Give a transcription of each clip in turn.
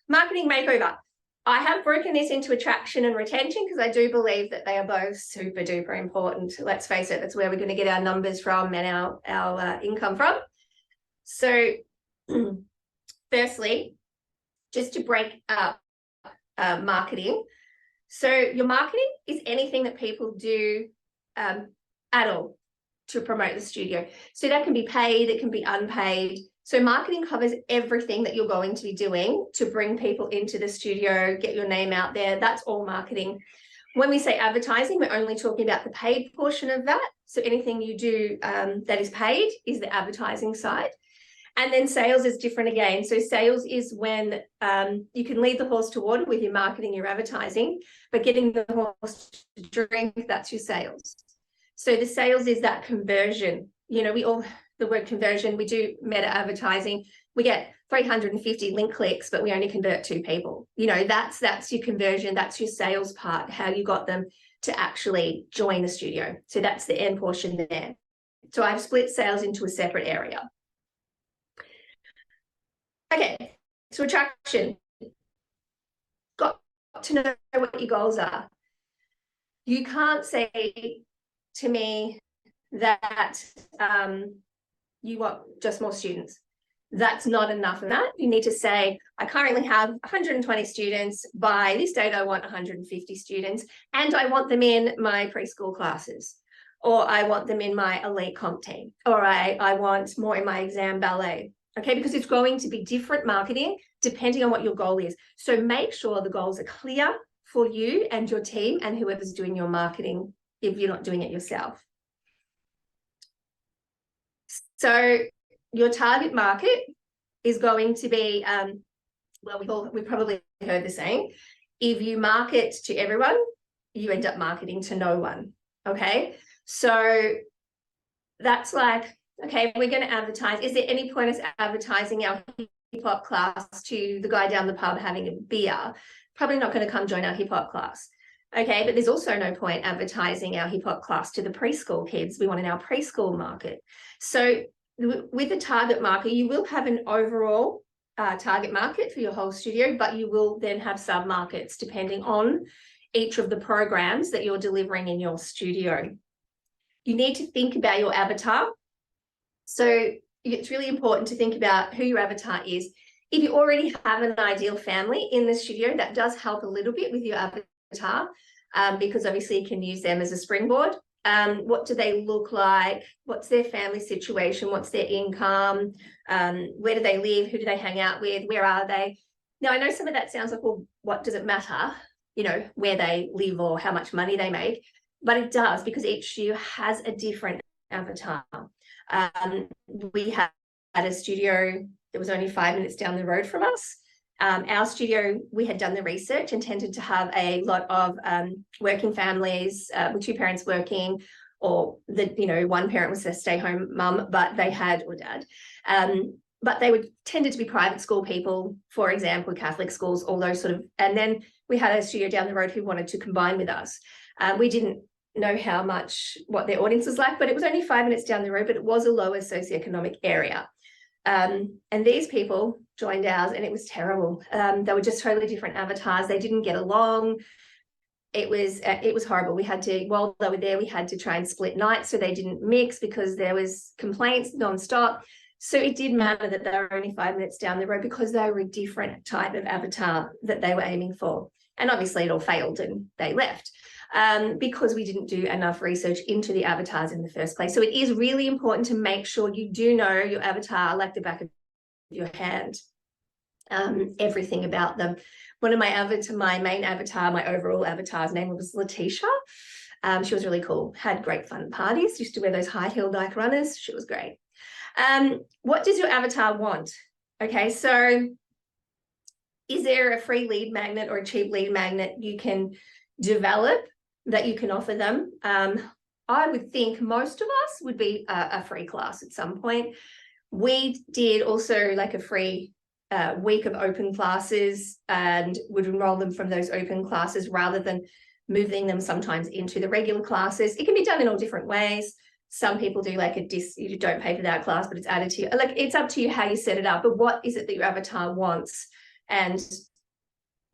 marketing makeover. I have broken this into attraction and retention because I do believe that they are both super duper important. Let's face it, that's where we're going to get our numbers from and our income from. So firstly, just to break up marketing. So your marketing is anything that people do at all to promote the studio. So that can be paid, it can be unpaid. So marketing covers everything that you're going to be doing to bring people into the studio, get your name out there. That's all marketing. When we say advertising, we're only talking about the paid portion of that. So anything you do that is paid is the advertising side. And then sales is different again. So sales is when you can lead the horse to water with your marketing, your advertising, but getting the horse to drink, that's your sales. So the sales is that conversion. You know, the word conversion, we do meta advertising. We get 350 link clicks, but we only convert 2 people. You know, that's your conversion. That's your sales part, how you got them to actually join the studio. So that's the end portion there. So I've split sales into a separate area. Okay, so attraction. Got to know what your goals are. You can't say to me that you want just more students. That's not enough of that. You need to say, I currently have 120 students. By this date, I want 150 students, and I want them in my preschool classes, or I want them in my elite comp team, or I want more in my exam ballet. Okay, because it's going to be different marketing depending on what your goal is. So make sure the goals are clear for you and your team and whoever's doing your marketing if you're not doing it yourself. So your target market is going to be, well, we probably heard the saying, if you market to everyone, you end up marketing to no one, okay? So that's like, okay, we're going to advertise. Is there any point us advertising our hip-hop class to the guy down the pub having a beer? Probably not going to come join our hip-hop class. Okay, but there's also no point advertising our hip-hop class to the preschool kids. We want in our preschool market. So with the target market, you will have an overall target market for your whole studio, but you will then have sub-markets depending on each of the programs that you're delivering in your studio. You need to think about your avatar. So it's really important to think about who your avatar is. If you already have an ideal family in the studio, that does help a little bit with your avatar, because obviously you can use them as a springboard. What do they look like? What's their family situation? What's their income? Where do they live? Who do they hang out with? Where are they? Now, I know some of that sounds like, well, what does it matter, you know, where they live or how much money they make? But it does, because each studio has a different avatar. We had a studio that was only 5 minutes down the road from us. Our studio, we had done the research and tended to have a lot of working families with 2 parents working, or one parent was a stay-home mum, but they had, or dad, but they tended to be private school people, for example, Catholic schools, all those sort of. And then we had a studio down the road who wanted to combine with us. We didn't know what their audience was like, but it was only 5 minutes down the road, but it was a lower socioeconomic area. And these people joined ours, and it was terrible. They were just totally different avatars. They didn't get along. It was horrible. We had to, while they were there, we had to try and split nights so they didn't mix, because there was complaints nonstop. So it did matter that they were only 5 minutes down the road, because they were a different type of avatar that they were aiming for. And obviously it all failed and they left. Because we didn't do enough research into the avatars in the first place. So it is really important to make sure you do know your avatar like the back of your hand, everything about them. One of my main avatar, my overall avatar's name was Letitia. She was really cool, had great fun parties, used to wear those high heel Nike runners. She was great. What does your avatar want? Okay, so is there a free lead magnet or a cheap lead magnet you can develop that you can offer them? I would think most of us would be a free class at some point. We did also like a free week of open classes, and would enroll them from those open classes rather than moving them sometimes into the regular classes. It can be done in all different ways. Some people do like you don't pay for that class, but it's added to you. Like, it's up to you how you set it up, but what is it that your avatar wants? And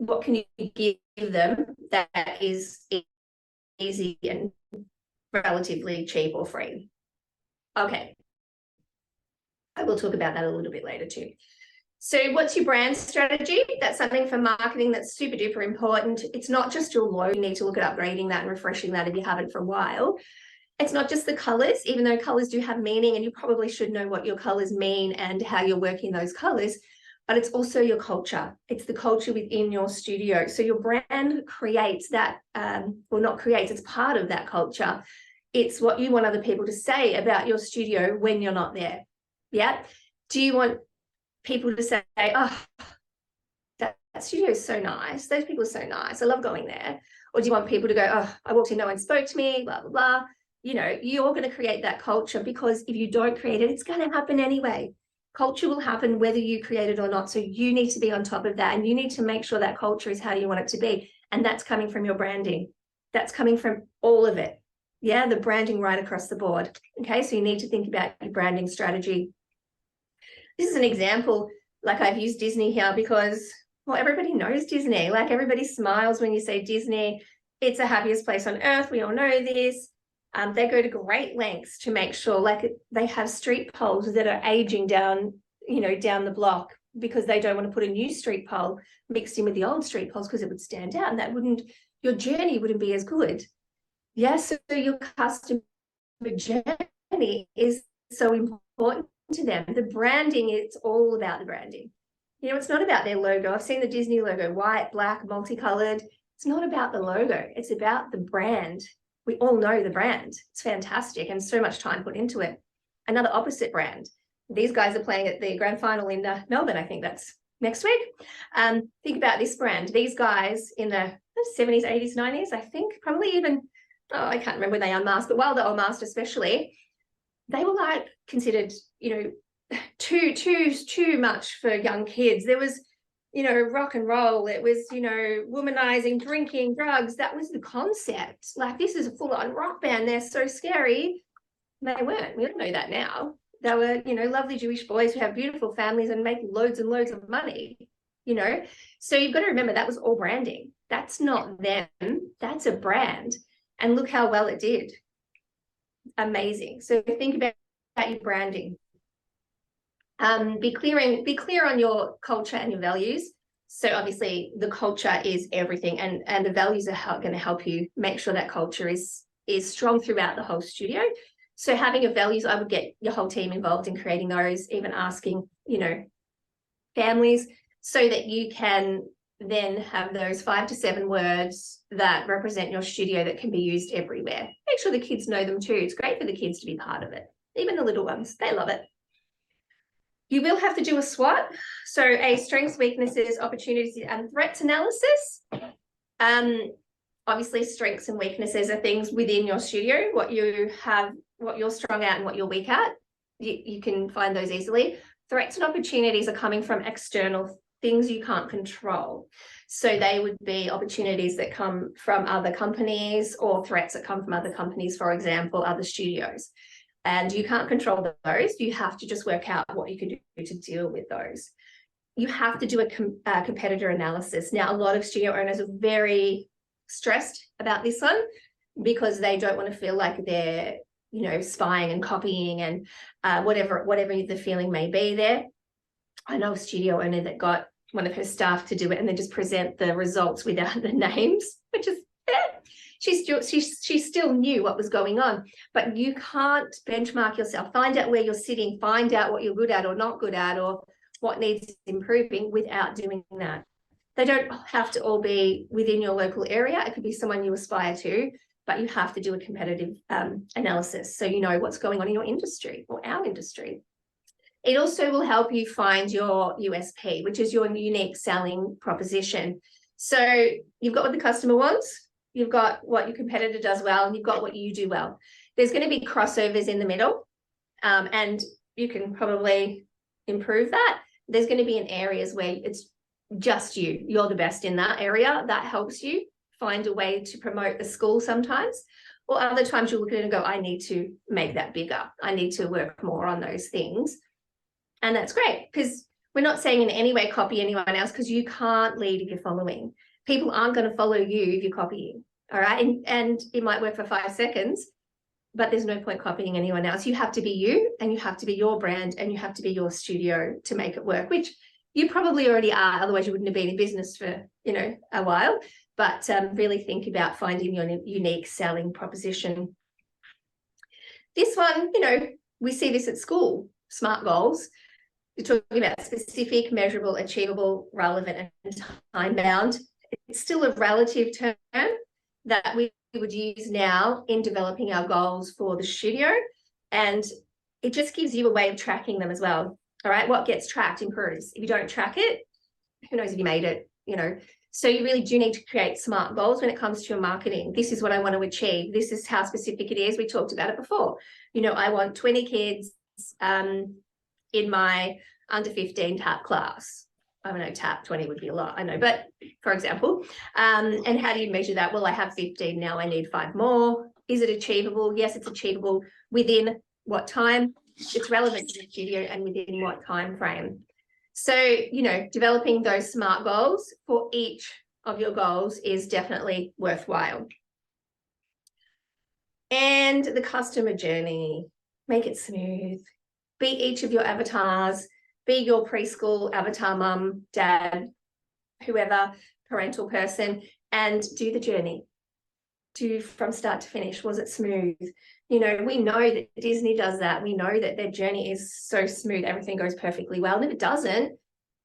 what can you give them that is easy and relatively cheap or free? Okay, I will talk about that a little bit later too. So what's your brand strategy? That's something for marketing that's super duper important. It's not just your logo. You need to look at upgrading that and refreshing that if you haven't for a while. It's not just the colors, even though colors do have meaning, and you probably should know what your colors mean and how you're working those colors, but it's also your culture. It's the culture within your studio. So your brand creates that, well, not creates, it's part of that culture. It's what you want other people to say about your studio when you're not there. Yeah. Do you want people to say, oh, that studio is so nice. Those people are so nice. I love going there. Or do you want people to go, oh, I walked in, no one spoke to me, blah, blah, blah. You know, you're going to create that culture, because if you don't create it, it's going to happen anyway. Culture will happen whether you create it or not. So you need to be on top of that, and you need to make sure that culture is how you want it to be. And that's coming from your branding. That's coming from all of it. Yeah, the branding right across the board. Okay, so you need to think about your branding strategy. This is an example, like I've used Disney here because, well, everybody knows Disney. Like everybody smiles when you say Disney. It's the happiest place on earth. We all know this. They go to great lengths to make sure, like they have street poles that are aging down, you know, down the block, because they don't want to put a new street pole mixed in with the old street poles, because it would stand out and that wouldn't, your journey wouldn't be as good. Yes, so your customer journey is so important to them. The branding, it's all about the branding. You know, it's not about their logo. I've seen the Disney logo, white, black, multicolored. It's not about the logo. It's about the brand. We all know the brand. It's fantastic, and so much time put into it. Another opposite brand. These guys are playing at the grand final in Melbourne. I think that's next week. Think about this brand. These guys in the 70s, 80s, 90s, I think, probably even, oh, I can't remember when they unmasked, but while they're unmasked especially, they were like considered, you know, too much for young kids. There was, you know, rock and roll. It was, you know, womanizing, drinking, drugs. That was the concept. Like, this is a full-on rock band. They're so scary. They weren't. We don't know that now. They were, you know, lovely Jewish boys who have beautiful families and make loads and loads of money, you know. So you've got to remember that was all branding. That's not them. That's a brand. And look how well it did. Amazing. So think about your branding. Be clear on your culture and your values. So obviously the culture is everything, and the values are going to help you make sure that culture is strong throughout the whole studio. So having your values, I would get your whole team involved in creating those, even asking, you know, families, so that you can then have those 5 to 7 words that represent your studio that can be used everywhere. Make sure the kids know them too. It's great for the kids to be part of it. Even the little ones, they love it. You will have to do a SWOT, so a strengths, weaknesses, opportunities, and threats analysis. Obviously, strengths and weaknesses are things within your studio, what you have, what you're strong at and what you're weak at. You can find those easily. Threats and opportunities are coming from external things you can't control. So they would be opportunities that come from other companies, or threats that come from other companies, for example, other studios. And you can't control those. You have to just work out what you can do to deal with those. You have to do a competitor analysis. Now, a lot of studio owners are very stressed about this one, because they don't want to feel like they're, you know, spying and copying and whatever the feeling may be there. I know a studio owner that got one of her staff to do it and then just present the results without the names, which is she still knew what was going on. But you can't benchmark yourself. Find out where you're sitting, find out what you're good at or not good at, or what needs improving, without doing that. They don't have to all be within your local area. It could be someone you aspire to, but you have to do a competitive analysis so you know what's going on in your industry or our industry. It also will help you find your USP, which is your unique selling proposition. So you've got what the customer wants, you've got what your competitor does well, and you've got what you do well. There's going to be crossovers in the middle, and you can probably improve that. There's going to be in areas where it's just you're the best in that area. That helps you find a way to promote the school sometimes, or other times you look at it and go, I need to make that bigger. I need to work more on those things. And that's great, because We're not saying in any way copy anyone else, because you can't lead if you're following. People aren't going to follow you if you're copying. All right. And it might work for 5 seconds, but there's no point copying anyone else. You have to be you, and you have to be your brand, and you have to be your studio to make it work, which you probably already are. Otherwise you wouldn't have been in business for, a while. But really think about finding your unique selling proposition. This one, we see this at school, SMART goals. You're talking about specific, measurable, achievable, relevant, and time-bound. It's still a relative term that we would use now in developing our goals for the studio. And it just gives you a way of tracking them as well. All right, what gets tracked improves. If you don't track it, who knows if you made it, So you really do need to create SMART goals when it comes to your marketing. This is what I want to achieve. This is how specific it is. We talked about it before. I want 20 kids in my under 15 tap class. I don't know, tap 20 would be a lot, I know, but for example, and how do you measure that? Well, I have 15 now, I need 5 more. Is it achievable? Yes, it's achievable. Within what time? It's relevant to the studio, and within what time frame. So, developing those SMART goals for each of your goals is definitely worthwhile. And the customer journey, make it smooth. Be each of your avatars. Be your preschool avatar, mum, dad, whoever, parental person, and do the journey. Do from start to finish. Was it smooth? We know that Disney does that. We know that their journey is so smooth. Everything goes perfectly well. And if it doesn't,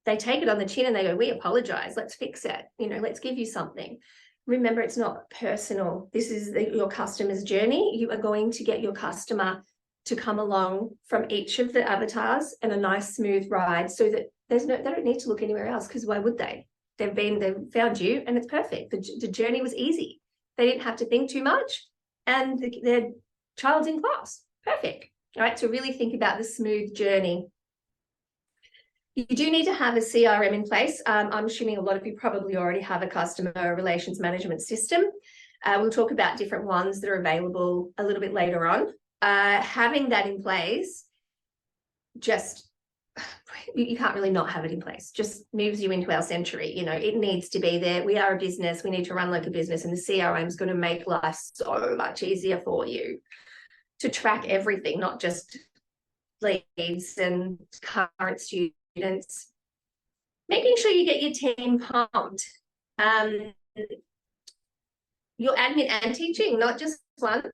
they take it on the chin and they go, we apologize. Let's fix it. Let's give you something. Remember, it's not personal. This is your customer's journey. You are going to get your customer to come along from each of the avatars and a nice smooth ride, so that they don't need to look anywhere else, because why would they? They've found you and it's perfect. The journey was easy. They didn't have to think too much, and their child's in class. Perfect. All right. So really think about the smooth journey. You do need to have a CRM in place. I'm assuming a lot of you probably already have a customer relations management system. We'll talk about different ones that are available a little bit later on. Having that in place, you can't really not have it in place. Just moves you into our century. It needs to be there. We are a business. We need to run like a business, and the CRM is going to make life so much easier for you to track everything, not just leads and current students. Making sure you get your team pumped. Your admin and teaching, not just one.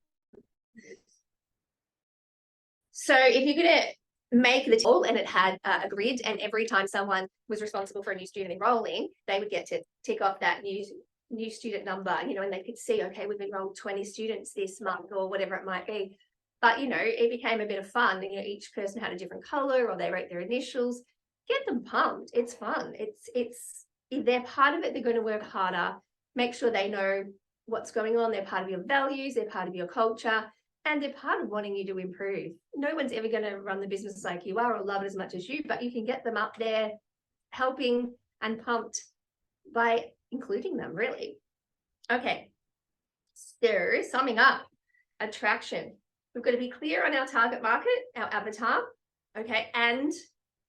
So if you're going to make the tool and it had a grid, and every time someone was responsible for a new student enrolling, they would get to tick off that new student number, and they could see, okay, we've enrolled 20 students this month or whatever it might be. But, it became a bit of fun. Each person had a different color, or they wrote their initials. Get them pumped. It's fun. It's if they're part of it, they're going to work harder. Make sure they know what's going on. They're part of your values. They're part of your culture. And they're part of wanting you to improve. No one's ever going to run the business like you are or love it as much as you, but you can get them up there helping and pumped by including them, really. Okay, so summing up, attraction. We've got to be clear on our target market, our avatar, okay, and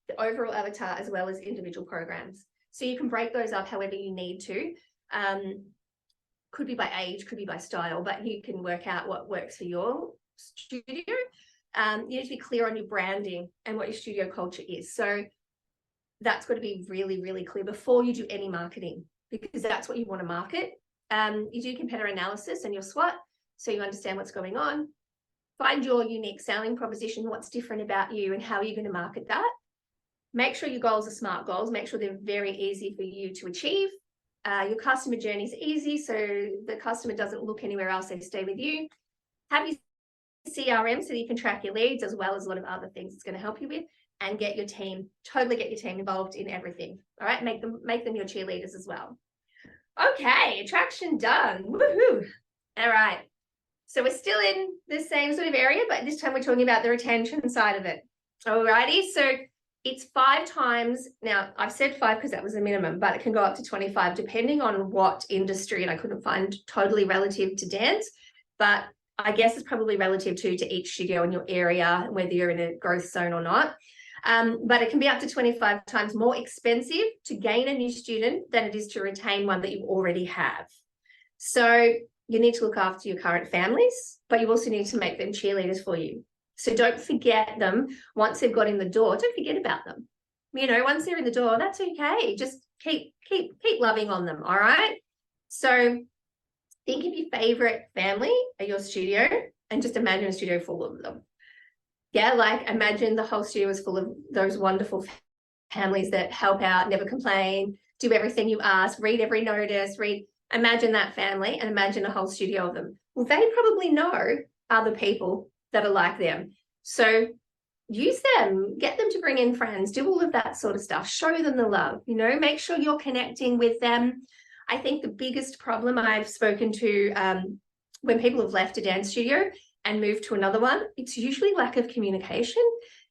the overall avatar, as well as individual programs. So you can break those up however you need to. Could be by age, could be by style, but you can work out what works for your studio. You need to be clear on your branding and what your studio culture is. So that's got to be really, really clear before you do any marketing, because that's what you want to market. You do competitor analysis and your SWOT, so you understand what's going on. Find your unique selling proposition, what's different about you, and how you're going to market that. Make sure your goals are SMART goals. Make sure they're very easy for you to achieve. Your customer journey is easy, so the customer doesn't look anywhere else, they stay with you. Have your CRM so that you can track your leads, as well as a lot of other things it's going to help you with, and get your team, totally get your team involved in everything. All right, make them your cheerleaders as well. Okay, attraction done. Woohoo! All right, so we're still in the same sort of area, but this time we're talking about the retention side of it. Alrighty, so it's 5 times. Now, I've said 5 because that was the minimum, but it can go up to 25 depending on what industry, and I couldn't find totally relative to dance, but I guess it's probably relative to each studio in your area, whether you're in a growth zone or not. But it can be up to 25 times more expensive to gain a new student than it is to retain one that you already have. So you need to look after your current families, but you also need to make them cheerleaders for you. So don't forget them once they've got in the door. Don't forget about them. You know, once they're in the door, that's okay. Just keep loving on them, all right? So think of your favorite family at your studio and just imagine a studio full of them. Yeah, like imagine the whole studio is full of those wonderful families that help out, never complain, do everything you ask, read every notice, imagine that family and imagine a whole studio of them. Well, they probably know other people that are like them. So use them, get them to bring in friends, do all of that sort of stuff, show them the love, you know, make sure you're connecting with them. I think the biggest problem I've spoken to when people have left a dance studio and moved to another one, it's usually lack of communication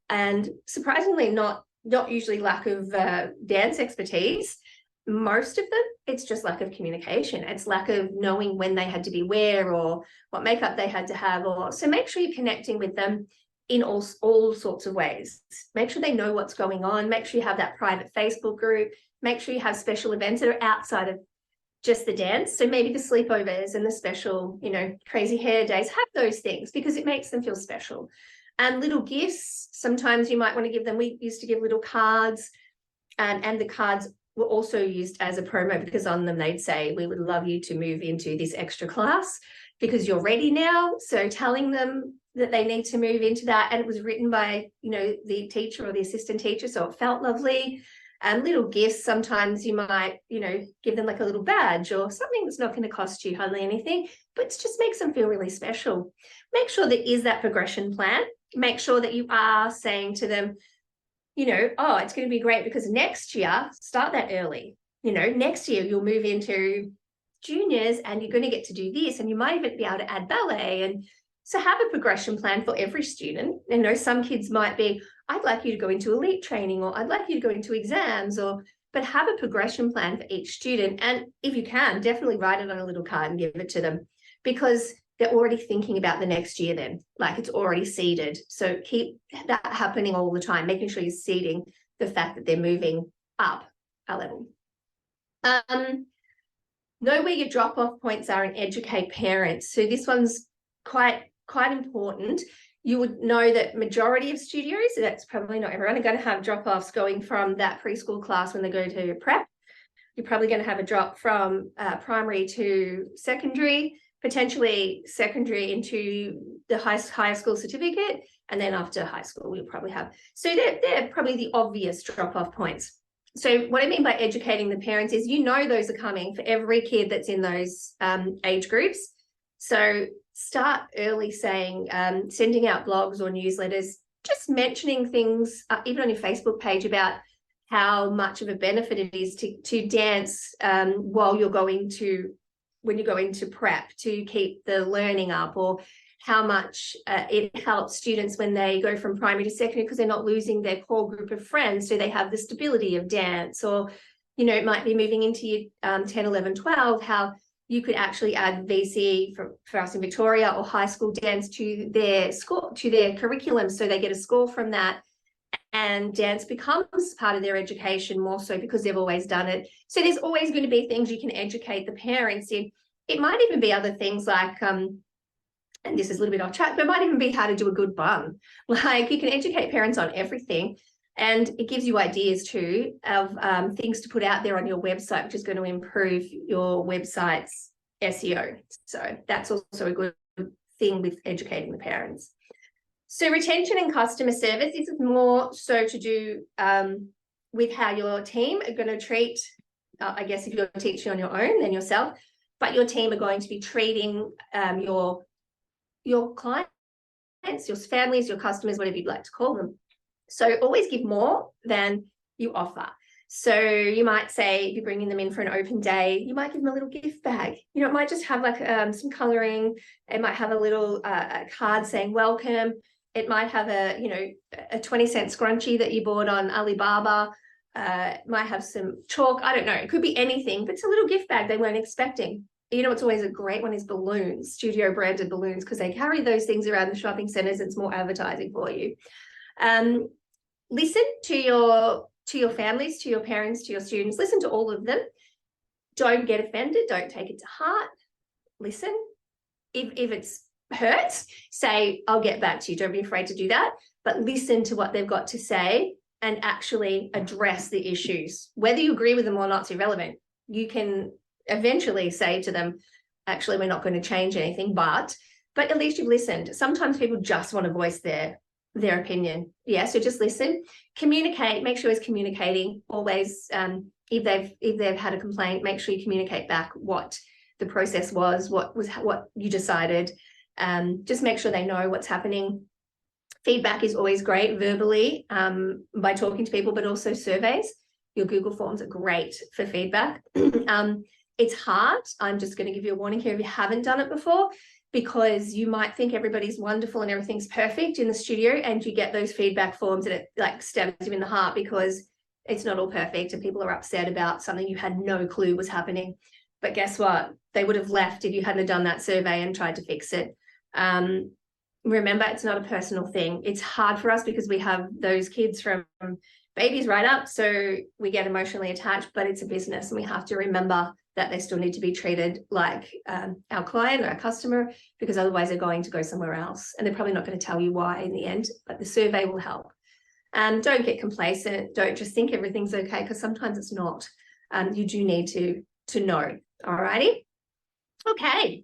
and surprisingly not usually lack of dance expertise. Most of them, it's just lack of communication. It's lack of knowing when they had to be where or what makeup they had to have. So make sure you're connecting with them in all sorts of ways. Make sure they know what's going on. Make sure you have that private Facebook group. Make sure you have special events that are outside of just the dance. So maybe the sleepovers and the special, you know, crazy hair days, have those things because it makes them feel special. And little gifts, sometimes you might want to give them, we used to give little cards and the cards were also used as a promo because on them they'd say, we would love you to move into this extra class because you're ready now. So telling them that they need to move into that, and it was written by, you know, the teacher or the assistant teacher, so it felt lovely. And little gifts, sometimes you might, you know, give them like a little badge or something that's not going to cost you hardly anything, but it just makes them feel really special. Make sure there is that progression plan. Make sure that you are saying to them, you know, oh, it's going to be great because next year, start that early. You know, next year you'll move into juniors and you're going to get to do this and you might even be able to add ballet. And so have a progression plan for every student. You know, some kids might be, I'd like you to go into elite training or I'd like you to go into exams but have a progression plan for each student. And if you can, definitely write it on a little card and give it to them because they're already thinking about the next year then, like it's already seeded. So keep that happening all the time, making sure you're seeding the fact that they're moving up a level. Know where your drop-off points are and educate parents. So this one's quite important. You would know that majority of studios, that's probably not everyone, are going to have drop-offs going from that preschool class when they go to prep. You're probably going to have a drop from primary to secondary, potentially secondary into the high school certificate, and then after high school we'll probably have. So they're probably the obvious drop-off points. So what I mean by educating the parents is, you know, those are coming for every kid that's in those age groups. So start early saying, sending out blogs or newsletters, just mentioning things, even on your Facebook page, about how much of a benefit it is to dance while you're going to, when you go into prep, to keep the learning up, or how much it helps students when they go from primary to secondary because they're not losing their core group of friends, so they have the stability of dance. Or, you know, it might be moving into year 10, 11, 12, how you could actually add VCE for us in Victoria or high school dance to their school, to their curriculum, so they get a score from that. And dance becomes part of their education more so because they've always done it. So there's always going to be things you can educate the parents in. It might even be other things like, and this is a little bit off track, but it might even be how to do a good bun. Like, you can educate parents on everything. And it gives you ideas too of things to put out there on your website, which is going to improve your website's SEO. So that's also a good thing with educating the parents. So retention and customer service, this is more so to do with how your team are going to treat, I guess if you're teaching on your own, then yourself, but your team are going to be treating your clients, your families, your customers, whatever you'd like to call them. So always give more than you offer. So you might say, if you're bringing them in for an open day, you might give them a little gift bag. You know, it might just have like some colouring. It might have a little a card saying welcome. It might have a, you know, a 20-cent scrunchie that you bought on Alibaba. It might have some chalk. I don't know. It could be anything, but it's a little gift bag they weren't expecting. You know, it's always a great one is balloons, studio branded balloons, because they carry those things around the shopping centres. It's more advertising for you. listen to your families, to your parents, to your students. Listen to all of them. Don't get offended. Don't take it to heart. Listen. If it's hurts, say, I'll get back to you. Don't be afraid to do that. But listen to what they've got to say and actually address the issues. Whether you agree with them or not is irrelevant. You can eventually say to them, actually, we're not going to change anything, but at least you've listened. Sometimes people just want to voice their opinion. Yeah, so just listen, communicate, make sure it's communicating always. If they've had a complaint, make sure you communicate back what the process was, what you decided. Just make sure they know what's happening. Feedback is always great verbally, by talking to people, but also surveys. Your Google Forms are great for feedback. It's hard. I'm just going to give you a warning here if you haven't done it before, because you might think everybody's wonderful and everything's perfect in the studio, and you get those feedback forms and it like stabs you in the heart because it's not all perfect and people are upset about something you had no clue was happening. But guess what? They would have left if you hadn't done that survey and tried to fix it. Remember, it's not a personal thing. It's hard for us because we have those kids from babies right up, so we get emotionally attached, but it's a business and we have to remember that they still need to be treated like our client or our customer, because otherwise they're going to go somewhere else and they're probably not going to tell you why in the end, but the survey will help. Don't get complacent. Don't just think everything's okay, because sometimes it's not. You do need to know. All righty. Okay.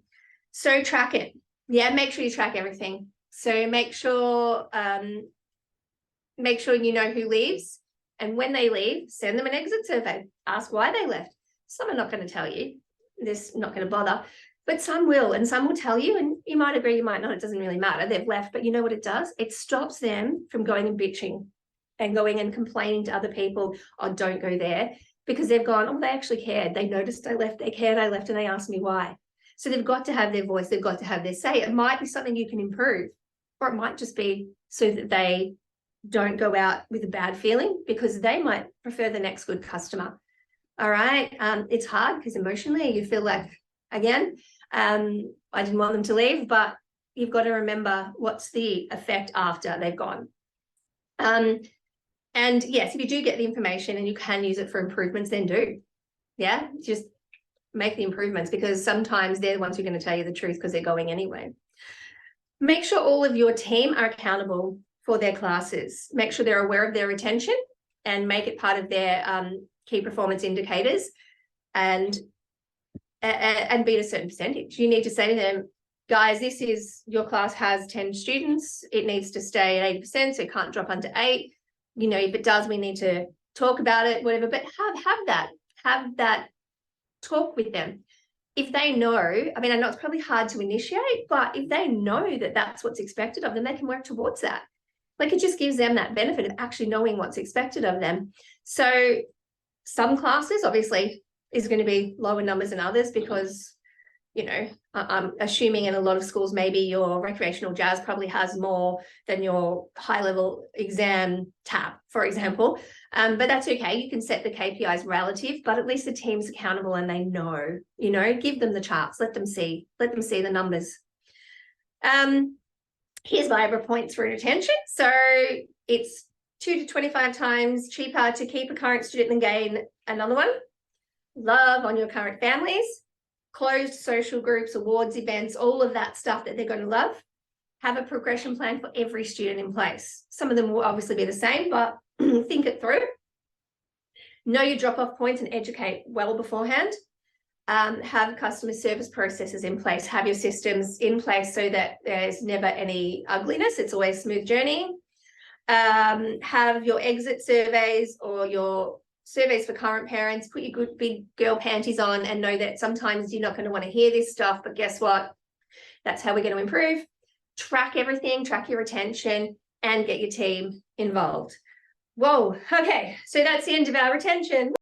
So track it. Yeah, make sure you track everything. So make sure you know who leaves, and when they leave, send them an exit survey. Ask why they left. Some are not going to tell you. They're not going to bother, but some will, and some will tell you, and you might agree, you might not. It doesn't really matter. They've left, but you know what it does? It stops them from going and bitching and going and complaining to other people, oh, don't go there, because they've gone, oh, they actually cared. They noticed I left, they cared I left, and they asked me why. So they've got to have their voice. They've got to have their say. It might be something you can improve, or it might just be so that they don't go out with a bad feeling, because they might prefer the next good customer. All right. It's hard because emotionally you feel like, again, I didn't want them to leave, but you've got to remember what's the effect after they've gone. And yes, if you do get the information and you can use it for improvements, then do. Yeah, just make the improvements, because sometimes they're the ones who are going to tell you the truth because they're going anyway. Make sure all of your team are accountable for their classes. Make sure they're aware of their retention and make it part of their key performance indicators, and beat a certain percentage. You need to say to them, guys, this is, your class has 10 students. It needs to stay at 80%, so it can't drop under 8. You know, if it does, we need to talk about it, whatever, but have that talk with them. If they know, I mean, I know it's probably hard to initiate, but if they know that that's what's expected of them, they can work towards that. Like, it just gives them that benefit of actually knowing what's expected of them. So some classes obviously is going to be lower numbers than others, because, you know, I'm assuming in a lot of schools, maybe your recreational jazz probably has more than your high level exam tab, for example. But that's okay. You can set the KPIs relative, but at least the team's accountable and they know, you know, give them the charts, let them see the numbers. Here's Viber points for retention. So it's 2 to 25 times cheaper to keep a current student than gain another one. Love on your current families. Closed social groups, awards, events, all of that stuff that they're going to love. Have a progression plan for every student in place. Some of them will obviously be the same, but think it through. Know your drop-off points and educate well beforehand. Have customer service processes in place. Have your systems in place so that there's never any ugliness. It's always a smooth journey. Have your exit surveys or your surveys for current parents. Put your good big girl panties on and know that sometimes you're not going to want to hear this stuff, but guess what? That's how we're going to improve. Track everything, track your retention, and get your team involved. Whoa, okay, so that's the end of our retention.